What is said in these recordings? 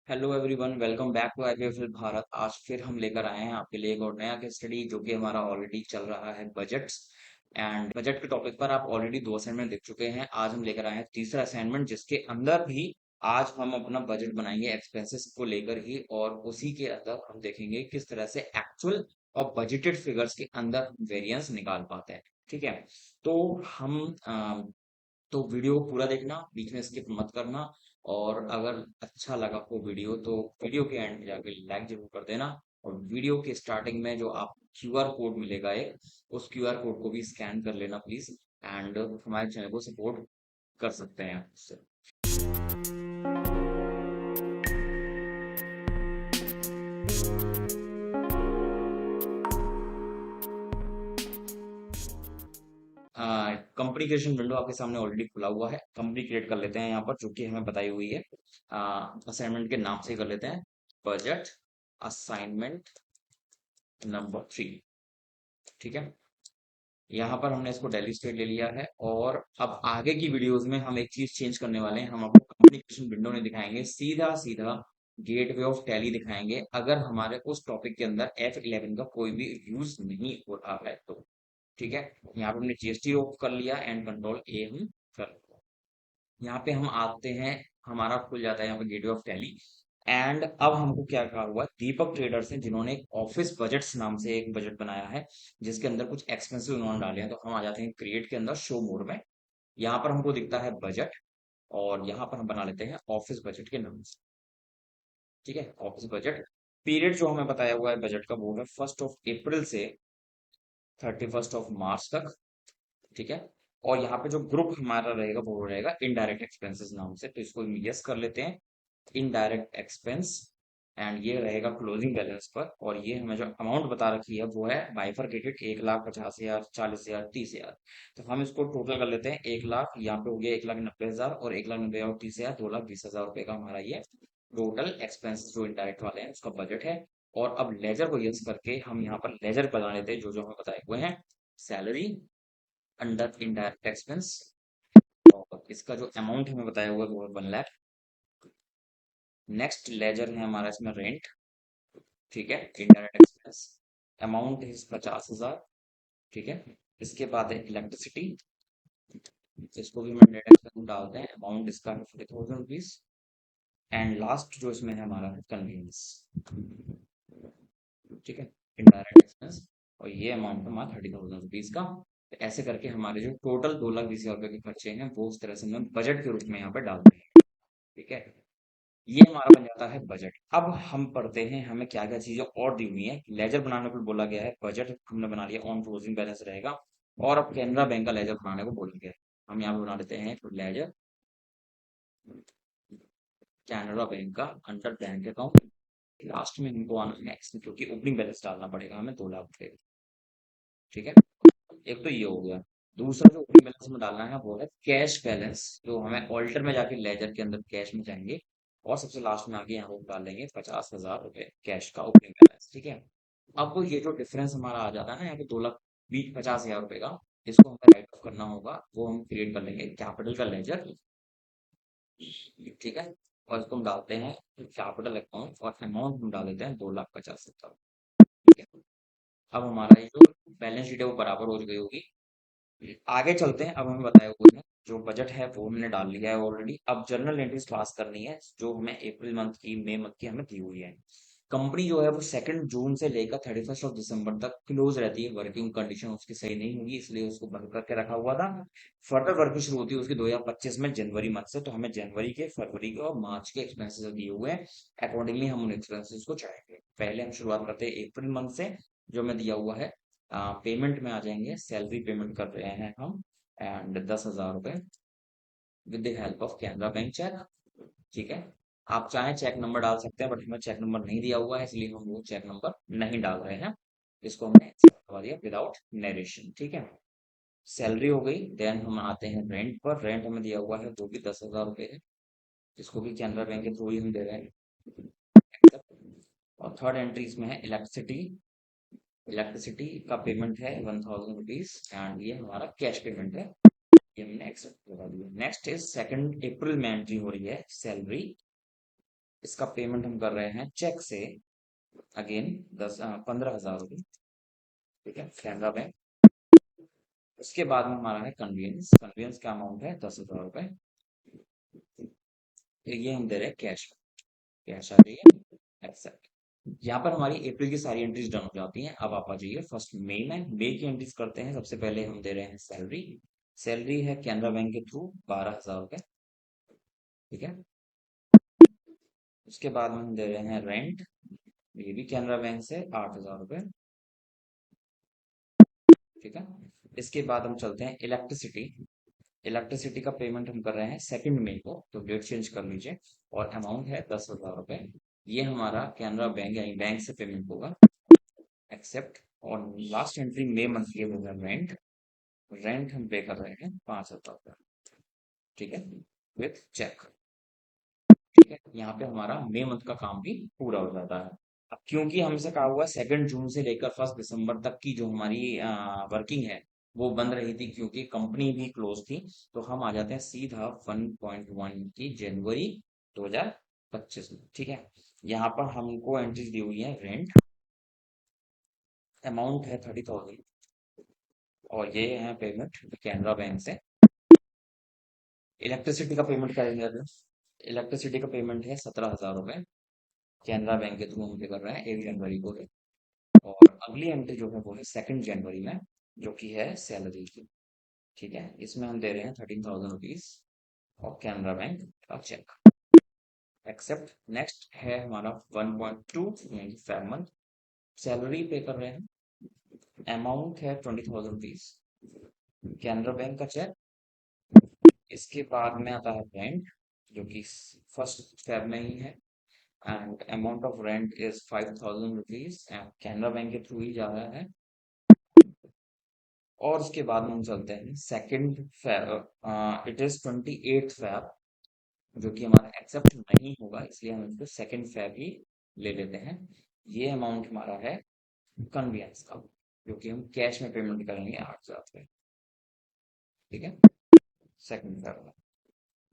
Hello everyone, welcome back to IPFL Bharat. आज फिर हम लेकर आए हैं आपके लिए एक और नया केस स्टडी जो कि हमारा ऑलरेडी चल रहा है बजट्स। एंड बजट के टॉपिक पर आप ऑलरेडी दो असाइनमेंट देख चुके हैं। आज हम लेकर आए हैं तीसरा असाइनमेंट, जिसके अंदर भी आज हम अपना बजट बनाएंगे एक्सपेंसेस को लेकर ही, और उसी के अंदर हम देखेंगे किस तरह से एक्चुअल और बजटेड फिगर्स के अंदर वेरिएंस निकाल पाते हैं। ठीक है, तो हम तो वीडियो पूरा देखना, बीच में स्किप मत करना। और अगर अच्छा लगा हो वीडियो तो वीडियो के एंड में जाके लाइक जरूर कर देना। और वीडियो के स्टार्टिंग में जो आप क्यूआर कोड मिलेगा एक, उस क्यूआर कोड को भी स्कैन कर लेना प्लीज। एंड हमारे चैनल को सपोर्ट कर सकते हैं आप उससे। कंपनी क्रिएशन विंडो आपके सामने ऑलरेडी खुला हुआ है। कंपनी क्रिएट कर लेते हैं यहाँ पर, जो कि हमें बताई हुई है असाइनमेंट के नाम से ही कर लेते हैं, बजट असाइनमेंट नंबर 3। ठीक है, यहाँ पर हमने इसको डेली स्टेट ले लिया है। और अब आगे की वीडियोस में हम एक चीज चेंज करने वाले हैं। हम आपको कम्युनिकेशन विंडो नहीं दिखाएंगे, सीधा सीधा गेटवे ऑफ टैली दिखाएंगे, अगर हमारे उस टॉपिक के अंदर F11 का कोई भी यूज नहीं हो रहा है तो। ठीक है, यहाँ पे हमने जीएसटी ऑफ कर लिया एंड कंट्रोल ए हम कर लिया। यहाँ पे हम आते हैं, हमारा खुल जाता है यहाँ पे गेटवे ऑफ टैली। एंड अब हमको क्या कहा हुआ है, दीपक ट्रेडर्स हैं जिन्होंने एक ऑफिस बजट्स नाम से एक बजट बनाया है, जिसके अंदर कुछ एक्सपेंसिव उन्होंने डाले हैं। तो हम आ जाते हैं क्रिएट के अंदर, शो मोड में। यहाँ पर हमको दिखता है बजट, और यहाँ पर हम बना लेते हैं ऑफिस बजट के नाम से। ठीक है, ऑफिस बजट। पीरियड जो हमें बताया हुआ है बजट का, वो है 1 अप्रैल से 31 मार्च तक। ठीक है, और यहाँ पे जो ग्रुप हमारा रहेगा वो रहेगा इनडायरेक्ट एक्सपेंसेस नाम से, तो इसको यस कर लेते हैं, इनडायरेक्ट एक्सपेंस। एंड ये रहेगा क्लोजिंग बैलेंस पर। और ये हमें जो अमाउंट बता रखी है वो है बाइफरकेटेड, 1,50,000, 40,000, 30,000। तो हम इसको टोटल कर लेते हैं, 1,00,000 यहाँ पे हो गया, 1,90,000, और 1,90,000 और 30,000, 2,20,000 रुपए का हमारा ये टोटल एक्सपेंसेस जो इनडायरेक्ट वाले हैं उसका बजट है। और अब लेजर को यूज करके हम यहाँ पर लेजर बना लेते हैं, जो जो हमें बताए हुए हैं। सैलरी अंडर इनडायरेक्ट एक्सपेंस, और इसका जो अमाउंट हमें बताया हुआ है वो है 1,00,000। नेक्स्ट लेजर है हमारा इसमें रेंट। ठीक है, इनडायरेक्ट एक्सपेंस, अमाउंट इज 50,000। ठीक है, इसके बाद है इलेक्ट्रिसिटी, इसको भी हम डायरेक्ट एक्सपेंस डालते हैं, अमाउंट इसका है 40,000 रुपीज। एंड लास्ट जो इसमें है हमारा है कन्वीनियंस। ठीक है, इनडायरेक्ट एक्सपेंस, और ये अमाउंट हमारा 30,000 रुपीज का। तो ऐसे करके हमारे जो टोटल 2,20,000 रुपए के खर्चे हैं वो उस तरह से हम बजट के रूप में यहाँ पे डालते हैं। ठीक है, ये हमारा बन जाता है बजट। अब हम पढ़ते हैं हमें क्या क्या चीजें और दी हुई है। लेजर बनाने को बोला गया है, बजट हमने बना लिया, ऑन क्लोजिंग बैलेंस रहेगा। और अब कैनरा बैंक का लेजर बनाने को बोला गया है। हम यहाँ पे बना लेते हैं लेजर कैनरा बैंक का अंडर बैंक अकाउंट। लास्ट में हमको आना है इसमें, क्योंकि ओपनिंग बैलेंस डालना पड़ेगा हमें 2,00,000 रुपए। ठीक है, एक तो ये हो गया। दूसरा जो ओपनिंग बैलेंस में डालना है वो है कैश बैलेंस, जो हमें ऑल्टर में जाके लेजर के अंदर कैश में जाएंगे, और सबसे लास्ट में आगे यहाँ पर डालेंगे 50,000 रुपए कैश का ओपनिंग बैलेंस। ठीक है, अब ये जो डिफरेंस हमारा आ जाता है ना यहाँ पे 2,50,000 रुपए का, इसको हमें राइट ऑफ करना होगा, वो हम क्रिएट कर लेंगे कैपिटल का लेजर। ठीक है, और इसको हम डालते हैं कैपिटल अकाउंट, और अमाउंट हम डाल देते हैं 2,50,000। ठीक है, अब हमारा ये जो बैलेंस शीट है वो बराबर हो गई होगी। आगे चलते हैं, अब हमें बताया हुआ है जो बजट है वो हमने डाल लिया है ऑलरेडी। अब जर्नल एंट्रीज पास करनी है, जो हमें अप्रैल मंथ की, मई मंथ की हमें दी हुई है। कंपनी जो है वो 2 जून से लेकर 31 दिसंबर तक क्लोज रहती है, वर्किंग कंडीशन उसकी सही नहीं होगी, इसलिए उसको बंद करके रखा हुआ था। फर्दर वर्किंग शुरू होती है उसकी 2025 में जनवरी मंथ से। तो हमें जनवरी के, फरवरी के और मार्च के एक्सपेंसेस दिए हुए हैं, अकॉर्डिंगली हम उन एक्सपेंसेस को चढ़ाएंगे। पहले हम शुरुआत करते हैं अप्रैल मंथ से, जो हमें दिया हुआ है। पेमेंट में आ जाएंगे, सैलरी पेमेंट कर रहे हैं हम, एंड 10,000 रुपए with the help of Canara bank cheque. ठीक है, आप चाहें चेक नंबर डाल सकते हैं, बट हमें चेक नंबर नहीं दिया हुआ है, इसलिए हम वो चेक नंबर नहीं डाल रहे हैं। इसको हमने एक्सेप्ट करवा दिया विदाउट नरेशन। ठीक है, सैलरी हो गई। देन हम आते हैं रेंट पर। रेंट हमें दिया हुआ है, वो भी 10,000 रुपए है, इसको भी कैनरा बैंक के थ्रू ही हम दे रहे हैं। और थर्ड एंट्री इसमें है इलेक्ट्रिसिटी। इलेक्ट्रिसिटी का पेमेंट है 1,000 रुपीज, एंड ये हमारा कैश पेमेंट है, ये हमने एक्सेप्ट करवा दिया। नेक्स्ट इज 2 अप्रैल में एंट्री हो रही है सैलरी। इसका पेमेंट हम कर रहे हैं चेक से, अगेन 15,000 रुपये। ठीक है, कैनरा बैंक। उसके बाद में हमारा है कन्वीनियंस। कन्वीनियंस का अमाउंट है 10,000 रुपये। ये हम दे रहे हैं कैश। कैश आ रही है, एक्सेप्ट। यहाँ पर हमारी अप्रैल की सारी एंट्रीज डन हो जाती हैं। अब आप आ जाइए फर्स्ट मई में। मई की एंट्रीज करते हैं। सबसे पहले हम दे रहे हैं सैलरी। सैलरी है कैनरा बैंक के थ्रू 12,000 रुपये। ठीक है। उसके बाद में हम दे रहे हैं रेंट। ये भी कैनरा बैंक से 8,000 रुपये। ठीक है। इसके बाद हम चलते हैं इलेक्ट्रिसिटी। इलेक्ट्रिसिटी का पेमेंट हम कर रहे हैं 2 मई को, तो डेट चेंज कर लीजिए। और अमाउंट है 10,000 रुपये। ये हमारा कैनरा बैंक यानी बैंक से पेमेंट होगा, एक्सेप्ट। और लास्ट एंट्री मई मंथ की होगा रेंट। रेंट हम पे कर रहे हैं 5,000 रुपये। ठीक है, विथ चेक। ठीक है, यहाँ पे हमारा मई मंथ का काम भी पूरा हो जाता है। अब क्योंकि हमसे कहा हुआ 2 जून से लेकर 1 दिसंबर तक की जो हमारी वर्किंग है वो बंद रही थी, क्योंकि कंपनी भी क्लोज थी। तो हम आ जाते हैं सीधा 1.1 की जनवरी 2025 में। ठीक है, यहाँ पर हमको एंट्रीज दी हुई है। रेंट अमाउंट है 30,000, और ये है पेमेंट कैनरा बैंक से। इलेक्ट्रिसिटी का पेमेंट करेंगे अगर। इलेक्ट्रिसिटी का पेमेंट है 17,000 रुपये। कैनरा बैंक के थ्रू हम पे कर रहे हैं 1 जनवरी को है। और अगली एंट्री जो है वो है 2 जनवरी में, जो कि है सैलरी की। ठीक है, इसमें हम दे रहे हैं 13,000 रुपीज और कैनरा बैंक का चेक, एक्सेप्ट। नेक्स्ट है हमारा 1.2 यानी 5 मंथ। सैलरी पे कर रहे हैं। अमाउंट है 20,000 रुपीज, कैनरा बैंक का चेक। इसके बाद में आता है रेंट, जो कि 1 फेब में ही है। And amount of rent is 5,000 rupees and Canara bank के थ्रू ही जा रहा है। और उसके बाद हम चलते हैं 2 फेब। इट इज 28 फेब, जो कि हमारा एक्सेप्ट नहीं होगा, इसलिए हम इसको 2 फेब ही ले लेते हैं। ये अमाउंट हमारा है कन्वीनियंस का, जो कि हम कैश में पेमेंट करेंगे 8,000 रुपये। ठीक है, 2 फेब।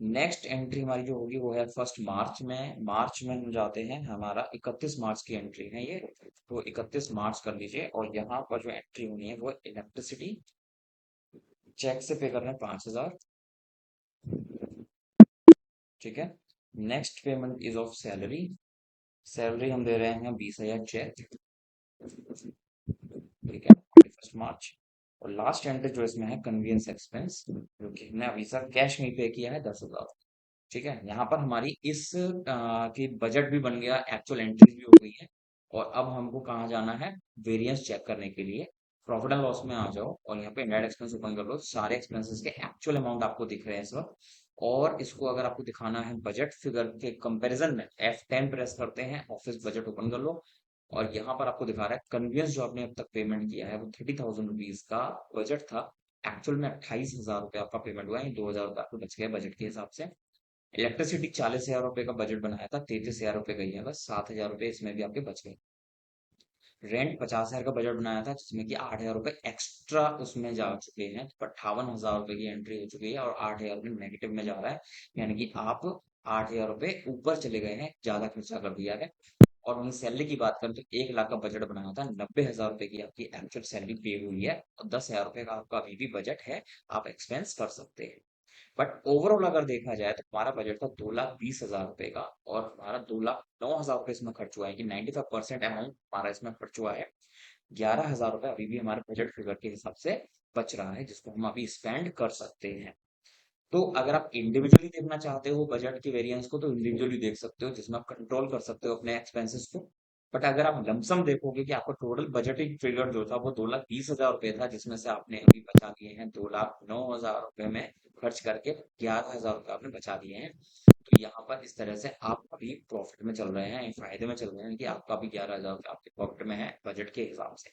नेक्स्ट एंट्री हमारी जो होगी वो है 1 मार्च में। मार्च में हम जाते हैं, हमारा 31 मार्च की एंट्री है ये। तो 31 मार्च कर लीजिए। और यहाँ पर जो एंट्री होनी है वो इलेक्ट्रिसिटी चेक से पे कर रहे हैं 5,000। ठीक है। Next payment is of salary. Salary हम दे रहे हैं 20,000 चेक। ठीक है, 31 मार्च। और लास्ट एंट्री जो इसमें है कन्वीनियंस एक्सपेंस, जो कि हमने अभी सर कैश में पे किया है 10,000। ठीक है, यहाँ पर हमारी इस की बजट भी बन गया, एक्चुअल एंट्रीज भी हो गई है। और अब हमको कहाँ जाना है, वेरिएंस चेक करने के लिए। प्रॉफिट एंड लॉस में आ जाओ और यहाँ पे नेट एक्सपेंस ओपन कर लो। सारे एक्सपेंसेस के एक्चुअल अमाउंट आपको दिख रहे हैं इस वक्त। और इसको अगर आपको दिखाना है बजट फिगर के कंपैरिजन में, F10 प्रेस करते हैं, ऑफिस बजट ओपन कर लो। और यहाँ पर आपको दिखा रहा है कन्वीनियंस जो आपने अब तक पेमेंट किया है वो 30,000 रुपीज का बजट था। एक्चुअल में 28,000 रुपये आपका पेमेंट हुआ है, 2,000 आपको बच गया बजट के हिसाब से। इलेक्ट्रिसिटी 40,000 रुपये का बजट बनाया था, 33,000 रुपये गई है बस, 7,000 रुपये इसमें भी आपके बच गए। रेंट 50,000 का बजट बनाया था, जिसमें कि 8,000 रुपये एक्स्ट्रा उसमें जा चुके हैं। तो 58,000 रुपये की एंट्री हो चुकी है और 8,000 रुपये नेगेटिव में जा रहा है। यानी कि आप 8,000 रुपये ऊपर चले गए हैं, ज्यादा खर्चा कर दिया है। और वहीं सैलरी की बात करें तो 1 लाख का बजट बनाया था, 90,000 रुपये की आपकी एक्चुअल सैलरी पे हुई है और 10,000 रुपये का आपका अभी भी बजट है, आप एक्सपेंस कर सकते हैं। बट ओवरऑल अगर देखा जाए तो हमारा बजट था 2,20,000 रुपये का, और हमारा 2,09,000 रुपये इसमें खर्च हुआ है कि 95% अमाउंट हमारा इसमें खर्च हुआ है। 11,000 रुपये अभी भी हमारे बजट फिगर के हिसाब से बच रहा है, जिसको हम अभी स्पेंड कर सकते हैं। तो अगर आप इंडिविजुअली देखना चाहते हो बजट के वेरिएंस को, तो इंडिविजुअली देख सकते हो, जिसमें आप कंट्रोल कर सकते हो अपने एक्सपेंसेस को। बट अगर आप लमसम देखोगे कि आपका टोटल बजटिंग फिगर जो था वो 2,20,000 रुपये था, जिसमें से आपने अभी बचा दिए हैं 2,09,000 रुपये में खर्च करके 11,000 रुपये आपने बचा दिए हैं। तो यहाँ पर इस तरह से आप अभी प्रॉफिट में चल रहे हैं, फायदे में चल रहे हैं कि आपका अभी 11,000 आपके प्रॉफिट में है बजट के हिसाब से।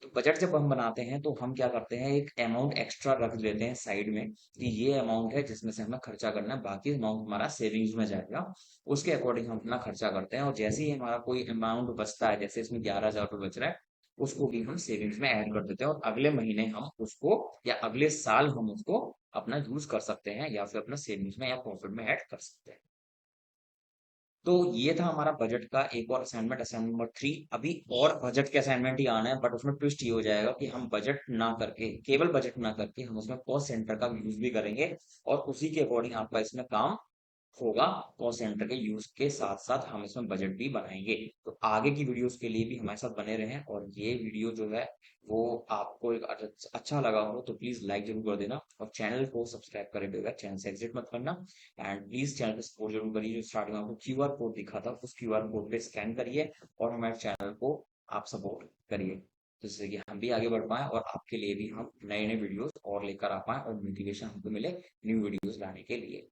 तो बजट जब हम बनाते हैं तो हम क्या करते हैं, एक अमाउंट एक्स्ट्रा रख लेते हैं साइड में कि ये अमाउंट है जिसमें से हमें खर्चा करना है, बाकी अमाउंट हमारा सेविंग्स में जाएगा। उसके अकॉर्डिंग हम अपना खर्चा करते हैं, और जैसे ही हमारा कोई अमाउंट बचता है, जैसे इसमें 11,000 रुपये बच रहा है, उसको भी हम सेविंग्स में ऐड कर देते हैं, और अगले महीने हम उसको या अगले साल हम उसको अपना यूज कर सकते हैं, या फिर अपना सेविंग्स में या प्रॉफिट में ऐड कर सकते हैं। तो ये था हमारा बजट का एक और असाइनमेंट, असाइनमेंट नंबर 3। अभी और बजट के असाइनमेंट ही आना है, बट उसमें ट्विस्ट ये हो जाएगा कि हम बजट ना करके, केवल बजट ना करके, हम उसमें कॉस्ट सेंटर का यूज भी करेंगे और उसी के अकॉर्डिंग आपका इसमें काम होगा। कॉस्ट सेंटर के यूज के साथ साथ हम इसमें बजट भी बनाएंगे। तो आगे की वीडियोस के लिए भी हमारे साथ बने रहें, और ये वीडियो जो है वो आपको एक अच्छा लगा हो तो प्लीज लाइक जरूर कर देना, और चैनल को सब्सक्राइब करे बगैर चैनल से एग्जिट मत करना। एंड प्लीज चैनल को सपोर्ट जरूर करिए। जो स्टार्टिंग में आपको क्यूआर कोड दिखा था, उस क्यूआर कोड पे स्कैन करिए और हमारे चैनल को आप सपोर्ट करिए, जिससे कि हम भी आगे बढ़ पाएं और आपके लिए भी हम नए नए वीडियोस और लेकर आ पाएं और मोटिवेशन हमको मिले न्यू वीडियोस लाने के लिए।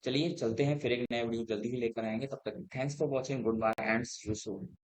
चलिए चलते हैं, फिर एक नया वीडियो जल्दी ही लेकर आएंगे। तब तक thanks for watching, goodbye and see you soon.